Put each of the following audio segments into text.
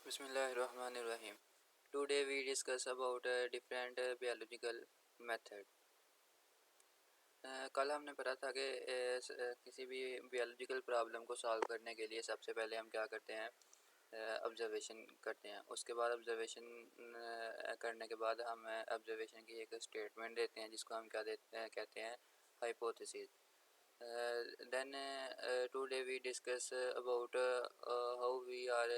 Bismillahirrahmanirrahim. Today we discuss about a different biological method. कल हमने पढ़ा था कि किसी भी बियोलॉजिकल प्रॉब्लम को सॉल्व करने के लिए सबसे पहले हम क्या करते हैं, ऑब्जर्वेशन करते हैं। उसके बाद ऑब्जर्वेशन करने के बाद हम ऑब्जर्वेशन की एक स्टेटमेंट देते हैं जिसको हम क्या देते हैं, कहते हैं hypothesis. Then today we discuss about how we are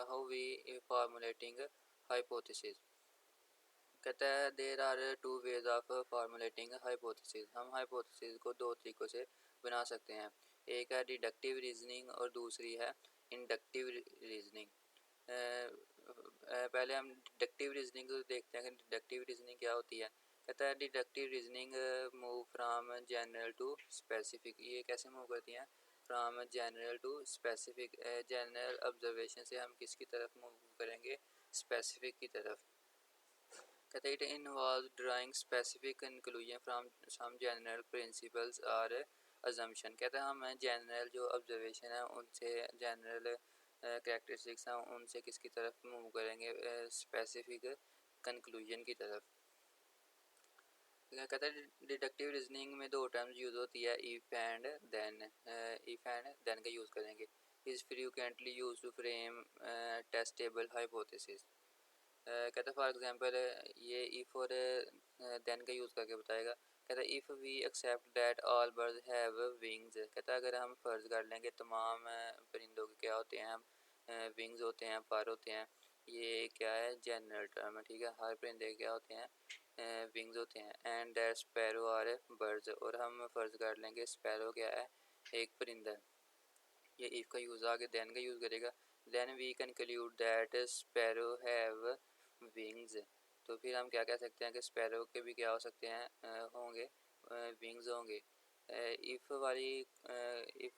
how we formulating hypothesis। कहता है there are two ways of formulating hypothesis. हम हाइपोथेसिस को दो तरीक़ों से बना सकते हैं, एक है डिडक्टिव रीजनिंग और दूसरी है इंडक्टिव रीजनिंग। पहले हम डिडक्टिव रीजनिंग को देखते हैं कि डिडक्टिव रीजनिंग क्या होती है। कहता है deductive reasoning move from general to specific. ये कैसे मूव करती हैं, from general to specific. General observation से हम किसकी तरफ मूव करेंगे, स्पेसिफिक की तरफ। कहते हैं it involve drawing specific conclusion from some general principles और अजम्पशन। कहते हैं हम जनरल जो ऑब्जर्वेशन है उनसे, जनरल कैरेक्टरिस्टिक्स हैं उनसे किसकी तरफ मूव करेंगे, स्पेसिफिक कंक्लूजन की तरफ। कहता है डिडक्टिव रीजनिंग में दो टर्म्स यूज़ होती है, if and then. If and then का यूज़ करेंगे। Is frequently use to frame testable hypothesis. कहता है फॉर एग्जांपल ये इफ़ और देन का यूज़ करके बताएगा। कहता है if we accept that all birds have wings. कहता है अगर हम फ़र्ज़ कर लेंगे तमाम परिंदों के क्या होते हैं, हम विंग्स होते हैं, पर होते हैं। ये क्या है, जनरल टर्म है, ठीक है। हर परिंदे के क्या होते हैं, विंग्स होते हैं। And that sparrow are birds, और हम फ़र्ज़ कर लेंगे स्पैरो क्या है, एक परिंदा है। ये इफ़ का यूज़ आगे देन का यूज़ करेगा। Then we conclude that sparrow have wings. तो फिर हम क्या कह सकते हैं कि स्पैरो के भी क्या हो सकते हैं, होंगे, विंग्स होंगे। इफ़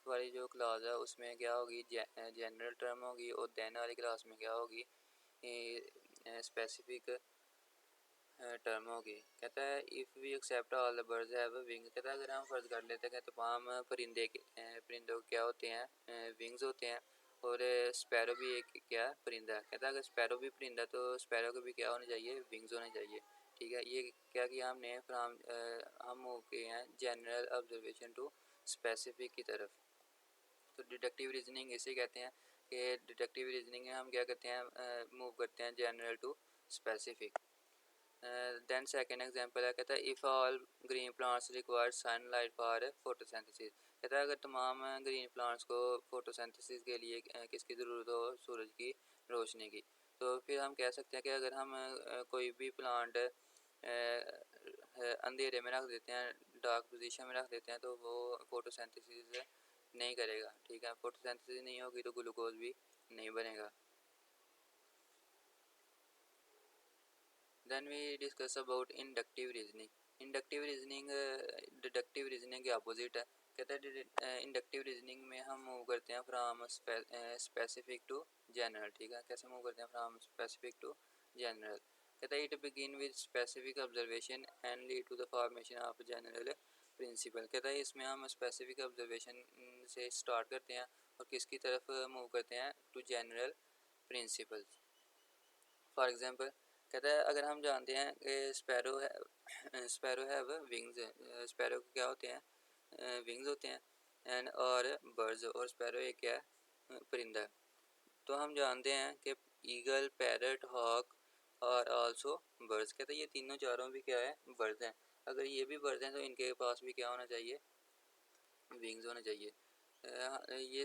वाली जो क्लास है उसमें क्या होगी, जनरल टर्म होगी, और देन वाली क्लास में क्या होगी, स्पेसिफिक टर्म होगी। कहता है if we accept all the birds have wings. कहता है अगर हम फ़र्ज़ कर लेते हैं तमाम परिंदों क्या होते हैं, विंग्स होते हैं, और स्पैरो भी एक क्या परिंदा है। कहता है अगर स्पैरो भी परिंदा तो स्पैरो को भी क्या होने चाहिए, विंग्स होने चाहिए, ठीक है। ये क्या किया हमने, फ्राम हम मूव किए हैं जनरल ऑब्जर्वेशन टू स्पेसिफिक की तरफ। तो डिडक्टिव रीजनिंग इसे कहते हैं कि डिडक्टिव रीजनिंग में हम क्या करते हैं, मूव करते हैं general to specific. Then second example है, कहता है if all green plants require sunlight for photosynthesis. कहता है अगर तमाम ग्रीन प्लांट्स को फोटोसिंथेसिस के लिए किसकी ज़रूरत हो, सूरज की रोशनी की। तो फिर हम कह सकते हैं कि अगर हम कोई भी प्लांट अंधेरे में रख देते हैं, डार्क पोजीशन में रख देते हैं, तो वो फोटोसिंथेसिस नहीं करेगा, ठीक है। फोटोसिंथेसिस नहीं होगी तो ग्लूकोज भी नहीं बनेगा। Then we discuss about inductive reasoning. Inductive reasoning deductive reasoning के अपोजिट है। कहता है इंडक्टिव रीजनिंग में हम मूव करते हैं फ्राम स्पेसिफिक टू जनरल, ठीक है। कैसे मूव करते हैं, फ्राम स्पेसिफिक टू जनरल। कहता है it begin with specific observation and lead to the formation of general principle. कहता है इसमें हम स्पेसिफिक ऑब्जर्वेशन से स्टार्ट करते हैं और किसकी तरफ मूव करते हैं, to general principles. For example कहता है अगर हम जानते हैं कि स्पैरो हैव विंग्स। स्पैरो क्या होते हैं, विंग्स होते हैं। एंड और बर्ड्स, और स्पैरो एक क्या है, परिंदा है। तो हम जानते हैं कि ईगल, पैरट, हॉक और आल्सो बर्ड्स। कहते हैं ये तीनों चारों भी क्या है, बर्ड्स हैं। अगर ये भी बर्ड्स हैं तो इनके पास भी क्या होना चाहिए, विंग्स होने चाहिए। ये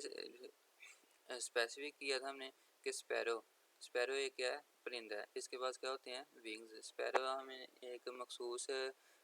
स्पेसिफिक किया था हमने कि स्पैरो एक क्या है, परिंदा है, इसके पास क्या होते हैं, विंग्स। स्पैरो हमें एक मखसूस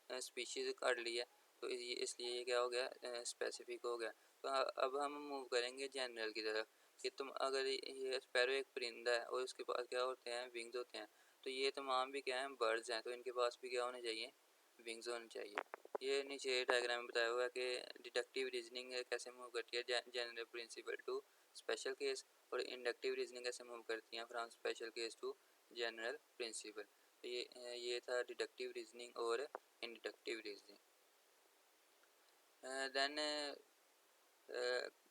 स्पीशीज़ काट ली है, तो इसलिए ये क्या हो गया, स्पेसिफिक हो गया। तो अब हम मूव करेंगे जनरल की तरफ कि तुम अगर ये स्पैरो एक परिंदा है और उसके पास क्या होते हैं, विंग्स होते हैं, तो ये तमाम भी क्या हैं, बर्ड्स हैं, तो इनके पास भी क्या होने चाहिए, विंग्स होने चाहिए। ये नीचे डायग्राम में बताया हुआ है कि डिडक्टिव रीजनिंग कैसे मूव करती है general principle to special case, और इंडक्टिव रीजनिंग कैसे मूव करती हैं from special case to general principle. ये था डिडक्टिव रीजनिंग और इंडक्टिव रीजनिंग। देन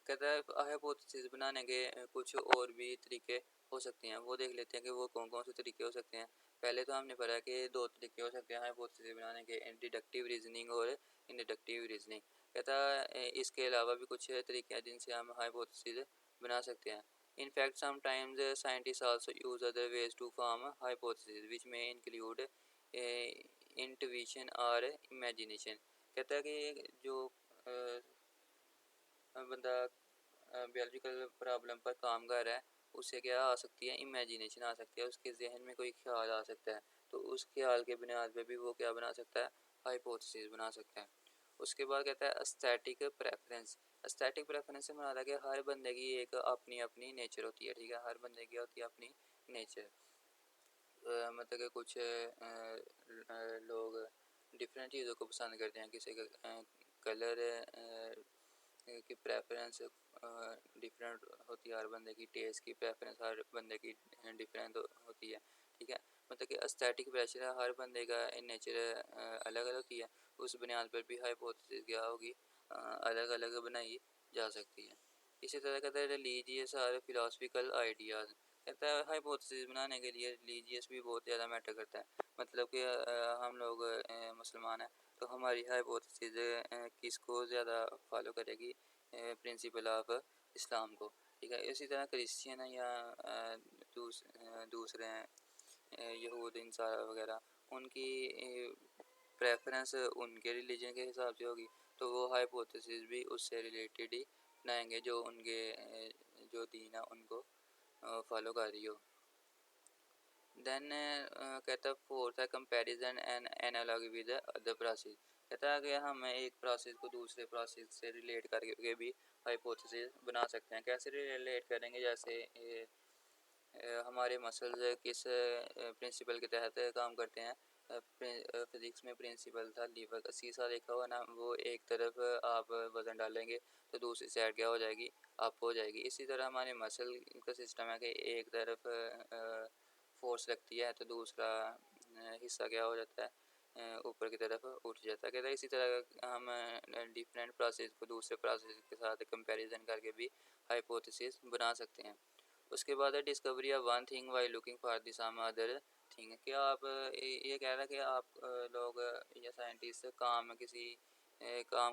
कहता कहता है हाइपोथेसिस बनाने के कुछ और भी तरीके हो सकते हैं, वो देख लेते हैं कि वो कौन कौन से तरीके हो सकते हैं। पहले तो हमने पढ़ा कि दो तरीके हो सकते हैं हाइपोथेसिस बनाने के, डिडक्टिव रीजनिंग और इंडिडक्टिव रीजनिंग। कहता है इसके अलावा भी कुछ तरीके हैं जिनसे हम हाइपोथेसिस बना सकते हैं। In fact, sometimes scientists also use other ways to form a hypothesis, which may include intuition or imagination। कहता है कि जो बंदा बायोलॉजिकल प्रॉब्लम पर काम कर रहा है, उससे क्या आ सकती है, इमेजिनेशन आ सकती है, उसके जहन में कोई ख्याल आ सकता है, तो उस ख्याल के बुनियाद पे भी वो क्या बना सकता है, हाइपोथेसिस बना सकता है। उसके बाद कहता है एस्थेटिक प्रेफरेंस। एस्थेटिक प्रेफरेंस से मना कि हर बंदे की एक अपनी अपनी नेचर होती है, ठीक है, हर बंदे की होती है अपनी नेचर। मतलब कि कुछ लोग डिफरेंट चीज़ों को पसंद करते हैं, किसी का कलर की प्रेफरेंस डिफरेंट होती है, हर बंदे की टेस्ट की प्रेफरेंस हर बंदे की डिफरेंट होती है, ठीक है। मतलब कि एस्थेटिक प्रेशर है, हर बंदे का नेचर अलग अलग होती है, उस बुनियाद पर भी हाइपोथेसिस क्या होगी, अलग अलग बनाई जा सकती है। इसी तरह कहता है रिलीजियस और फिलोसफिकल आइडियाज़। कहता है हाइपोथेसिस बनाने के लिए रिलीजियस भी बहुत ज़्यादा मैटर करता है। मतलब कि हम लोग मुसलमान हैं, तो हमारी हाइपोथेसिस किसको ज़्यादा फॉलो करेगी, प्रिंसिपल ऑफ इस्लाम को, ठीक है। इसी तरह क्रिश्चियन या दूसरे यहूद इंसारा वगैरह, उनकी प्रेफरेंस उनके रिलीजन के हिसाब से होगी, तो वो हाइपोथेसिस भी उससे रिलेटेड ही बनाएंगे जो उनके जो दीन है उनको फॉलो कर रही हो। देन कहता है फोर्थ है comparison and analogy with other process. कहता है कि हम एक प्रोसेस को दूसरे प्रोसेस से रिलेट करके भी हाइपोथेसिस बना सकते हैं। कैसे रिलेट करेंगे, जैसे हमारे मसल्स किस प्रिंसिपल के तहत काम करते हैं। फिज़िक्स में प्रिंसिपल था लीवर का, शीशा देखा हुआ ना, वो एक तरफ आप वज़न डालेंगे तो दूसरी साइड क्या हो जाएगी, अप हो जाएगी। इसी तरह हमारे मसल का सिस्टम है कि एक तरफ फोर्स लगती है तो दूसरा हिस्सा क्या हो जाता है, ऊपर की तरफ उठ जाता है। कहता है इसी तरह हम डिफरेंट प्रोसेस को दूसरे प्रोसेस के साथ कंपैरिजन करके भी हाइपोथेसिस बना सकते हैं। उसके बाद है discovery of one thing by looking for the some other thing. क्या आप ये कह रहा है कि आप लोग या साइंटिस्ट काम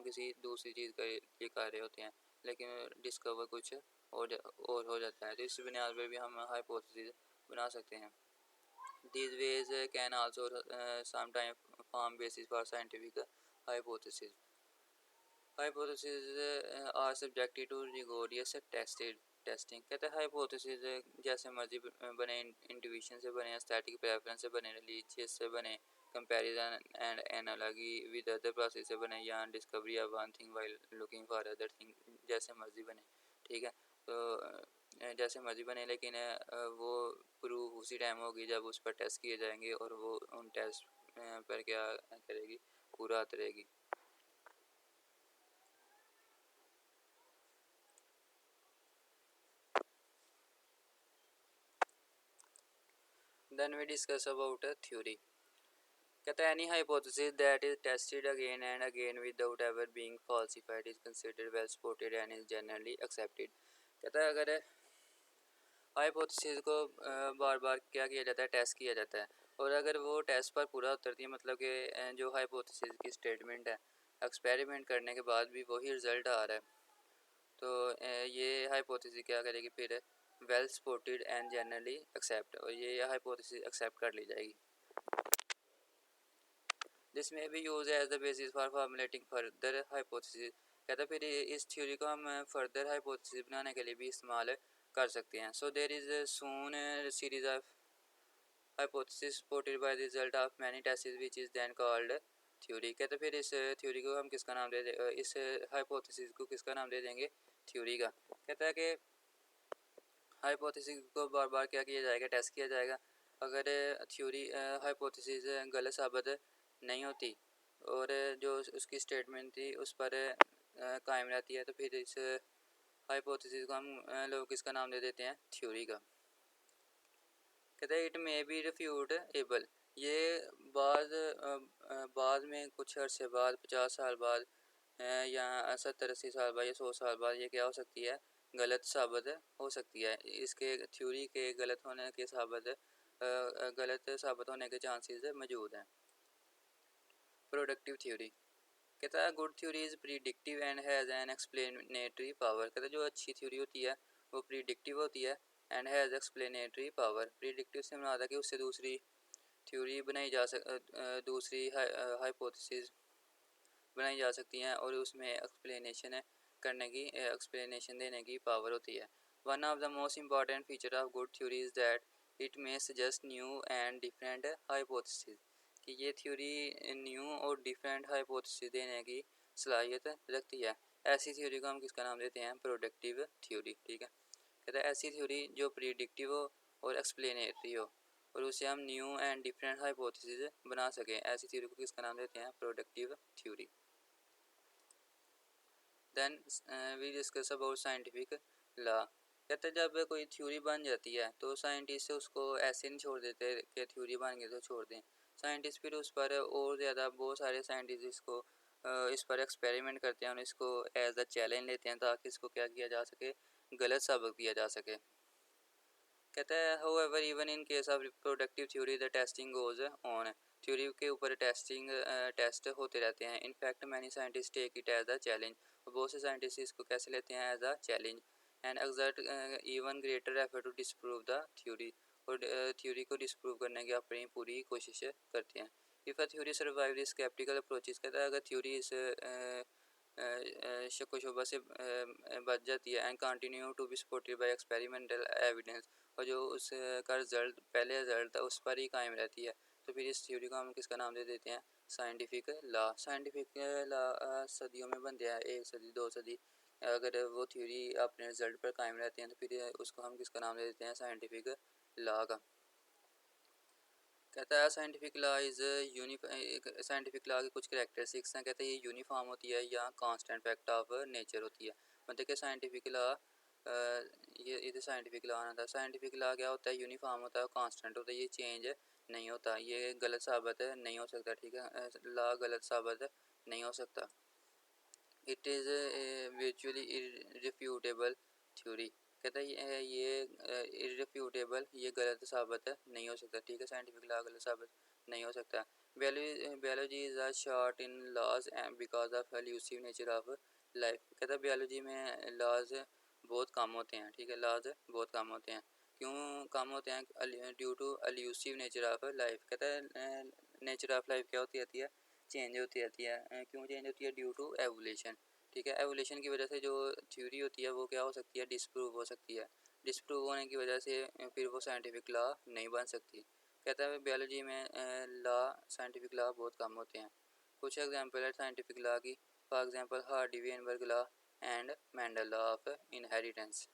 किसी दूसरी चीज़ के लिए कर रहे होते हैं, लेकिन डिस्कवर कुछ और हो जाता है, तो इस बुनियाद पर भी हम हाइपोथेसिस बना सकते हैं। These ways can also sometimes form basis for scientific hypothesis. Hypotheses are subjected to rigorous testing. कहते हैं हाइपोथेसिस जैसे मर्जी बने, इंट्यूशन से बने, स्टैटिक प्रेफरेंस से बने, रिलीजियस से बने, comparison and analogy with other process से बने, या discovery of one thing while looking for other thing, जैसे मर्जी बने, ठीक है। तो जैसे मर्जी बने, लेकिन वो प्रूव उसी टाइम होगी जब उस पर टेस्ट किए जाएंगे और वो उन टेस्ट पर क्या करेगी, पूरा उतरेगी। Then we discuss about a theory। कहता है any hypothesis that is tested again and again without ever being falsified is considered well supported and is generally accepted। कहता है अगर हाइपोथेसिस को बार बार क्या किया जाता है, टेस्ट किया जाता है, और अगर वो टेस्ट पर पूरा उतरती है, मतलब कि जो हाइपोथेसिस की स्टेटमेंट है, एक्सपेरिमेंट करने के बाद भी वही रिज़ल्ट आ रहा है, तो ये हाइपोथेसिस क्या करेगी फिर, well supported and generally accept, और ये हाइपोथेसिस एक्सेप्ट कर ली जाएगी। This may be use as the basis for formulating further hypothesis. कहता फिर इस थ्योरी को हम फर्दर हाइपोथेसिस बनाने के लिए भी इस्तेमाल कर सकते हैं। So there is soon series of hypothesis supported by the result of many tests which is then called theory. कहते फिर इस थ्योरी को हम किसका नाम दे इस हाइपोथेसिस को किसका नाम दे देंगे, थ्योरी का। कहता है कि हाइपोथेसिस को बार बार क्या किया जाएगा, टेस्ट किया जाएगा। अगर थ्योरी हाइपोथेसिस गलत साबित नहीं होती और जो उसकी स्टेटमेंट थी उस पर कायम रहती है, तो फिर इस हाइपोथेसिस को हम लोग किसका नाम दे देते हैं, थ्योरी का। कहते हैं it may be refute able. ये बाद में कुछ अर्से बाद, 50 साल बाद या 70-80 साल बाद या 100 साल बाद ये क्या हो सकती है, गलत साबित हो सकती है। इसके थ्योरी के गलत होने के गलत साबित होने के चांसेस मौजूद हैं। प्रोडक्टिव थ्योरी कहता है good theory is predictive and has an explanatory power. कहता है जो अच्छी थ्योरी होती है वो प्रिडिक्टिव होती है and has explanatory power. Predictive से मतलब है कि उससे दूसरी थ्योरी बनाई जा दूसरी हाइपोथेसिस बनाई जा सकती हैं और उसमें एक्सप्लेनेशन देने की पावर होती है। One of the most important feature of good theory is that it may suggest new and different hypothesis कि ये थ्योरी न्यू और डिफरेंट हाइपोथेसिस देने की सलाहियत रखती है। ऐसी थ्योरी को हम किसका नाम देते हैं, प्रोडक्टिव थ्योरी। ठीक है, कहते हैं ऐसी थ्योरी जो प्रिडिक्टिव हो और एक्सप्लेनेटरी हो और उसे हम न्यू एंड डिफरेंट हाइपोथेसिस बना सकें, ऐसी थ्योरी को किसका नाम देते हैं, productive theory. Then we discuss about scientific law. कहते हैं जब कोई थ्योरी बन जाती है तो साइंटिस्ट उसको ऐसे नहीं छोड़ देते कि थ्योरी बन गई तो छोड़ दें। साइंटिस्ट फिर उस पर और ज़्यादा बहुत सारे साइंटिस्ट इसको इस पर एक्सपेरिमेंट करते हैं और इसको एज अ चैलेंज लेते हैं ताकि इसको क्या किया जा सके, गलत साबित किया जा सके। कहता है however even in case of productive theory the testing goes on. Theory के ऊपर टेस्ट होते रहते हैं। In fact many scientist take it as a challenge. बहुत से साइंटिस्ट इसको कैसे लेते हैं, as a challenge and exert even greater effort to disprove the theory. और थ्योरी को डिसप्रूव करने की अपनी पूरी कोशिश करते हैं। If a theory survive the skeptical approaches. कहता है अगर थ्योरी इस शक व शुबा से बच जाती है and continue to be supported by experimental evidence, और जो उसका रिजल्ट पहले रिजल्ट था उस पर ही कायम रहती है, तो फिर इस थ्योरी को हम किसका नाम दे देते हैं, साइंटिफिक लॉ। साइंटिफिक लॉ सदियों में बनते हैं, 1 सदी 2 सदी, अगर वो थ्योरी अपने रिजल्ट पर कायम रहते हैं तो फिर उसको हम किसका नाम दे देते हैं, साइंटिफिक लॉ का। कहता है scientific law is scientific law की कुछ करेक्टरिस्टिक्स हैं। कहते हैं ये यूनिफॉर्म होती है या कांस्टेंट फैक्ट ऑफ नेचर होती है। मतलब कि साइंटिफिक लॉ ये साइंटिफिक लॉ आना था। साइंटिफिक लॉ क्या होता है, यूनिफॉर्म होता है, कांस्टेंट होता है, ये चेंज नहीं होता, ये गलत साबित नहीं हो सकता। ठीक है, लॉ गलत साबित नहीं हो सकता। It is virtually irrefutable theory. कहता है ये इररिफ्यूटेबल, ये गलत साबित नहीं हो सकता। ठीक है, साइंटिफिक लॉ गलत साबित नहीं हो सकता। Biology is a short in laws because of elusive nature of life. कहता है बायोलॉजी में लॉज बहुत कम होते हैं। ठीक है, लॉज बहुत कम होते हैं। क्यों कम होते हैं, due to elusive nature of life. कहता है नेचर ऑफ लाइफ क्या होती रहती है, चेंज होती रहती है। क्यों चेंज होती है, ड्यू टू एवोल्यूशन। ठीक है, एवोल्यूशन की वजह से जो थ्योरी होती है वो क्या हो सकती है, डिसप्रूव हो सकती है। डिसप्रूव होने की वजह से फिर वो साइंटिफिक लॉ नहीं बन सकती। कहता है बायोलॉजी में लॉ, साइंटिफिक लॉ बहुत कम होते हैं। कुछ एग्जांपल है साइंटिफिक लॉ की, for example Hardy-Weinberg law and Mendel law of inheritance.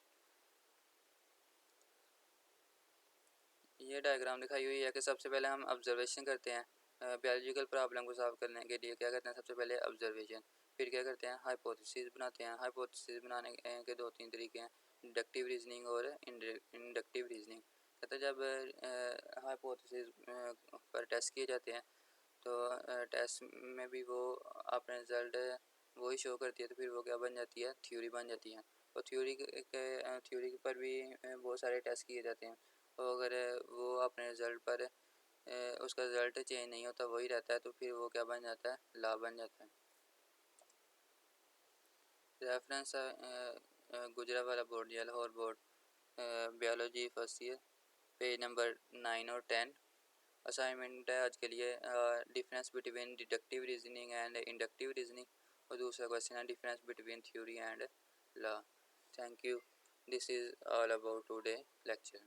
ये डायग्राम दिखाई हुई है कि सबसे पहले हम ऑब्जर्वेशन करते हैं। बायोलॉजिकल प्रॉब्लम को सॉल्व करने के लिए क्या करते हैं, सबसे पहले ऑब्जर्वेशन, फिर क्या करते हैं, हाइपोथेसिस बनाते हैं। हाइपोथेसिस बनाने के 2-3 तरीके हैं, डिडक्टिव रीजनिंग और इंडक्टिव रीजनिंग। कहते हैं जब हाइपोथेसिस पर टेस्ट किए जाते हैं तो टेस्ट में भी वो अपने रिजल्ट वही शो करती है, तो फिर वो क्या बन जाती है, थ्योरी बन जाती है। और थ्योरी पर भी बहुत सारे टेस्ट किए जाते हैं, और अगर वो अपने रिज़ल्ट पर उसका रिज़ल्ट चेंज नहीं होता, वही रहता है, तो फिर वो क्या बन जाता है, लॉ बन जाता है। रेफरेंस गुजरावाला बोर्ड या Lahore board, biology first year, page number 9 और 10। असाइनमेंट है आज के लिए, difference between deductive reasoning and inductive reasoning, और दूसरा क्वेश्चन है difference between theory and law. Thank you, this is all about today lecture.